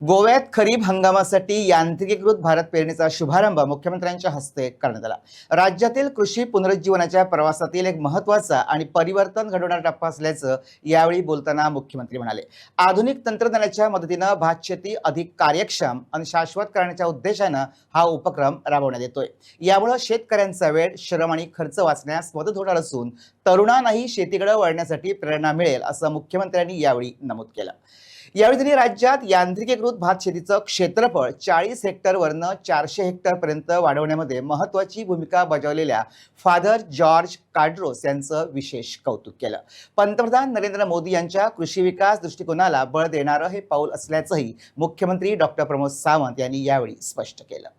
गोव्यात खरीप हंगामासाठी यांत्रिकीकृत भारत पेरणीचा शुभारंभ मुख्यमंत्र्यांच्या हस्ते करण्यात आला। राज्यातील कृषी पुनरुज्जीवनाच्या प्रवासातील एक महत्त्वाचा आणि परिवर्तन घडवणारा टप्पा असल्याचं यावेळी बोलताना मुख्यमंत्री म्हणाले। आधुनिक तंत्रज्ञानाच्या मदतीने भात शेती अधिक कार्यक्षम आणि शाश्वत करण्याच्या उद्देशाने हा उपक्रम राबवण्यात येतोय। यामुळे शेतकऱ्यांचा वेळ, श्रम आणि खर्च वाचण्यास मदत होणार असून तरुणांनाही शेतीकडे वळण्यासाठी प्रेरणा मिळेल, असं मुख्यमंत्र्यांनी यावेळी नमूद केलं। यावेळी त्यांनी राज्यात यांत्रिकीकृत भात शेतीचं क्षेत्रफळ 40 हेक्टरवरनं 400 हेक्टरपर्यंत वाढवण्यामध्ये महत्त्वाची भूमिका बजावलेल्या फादर जॉर्ज काड्रोस यांचं विशेष कौतुक केलं। पंतप्रधान नरेंद्र मोदी यांच्या कृषी विकास दृष्टिकोनाला बळ देणारं हे पाऊल असल्याचंही मुख्यमंत्री डॉक्टर प्रमोद सावंत यांनी यावेळी स्पष्ट केलं।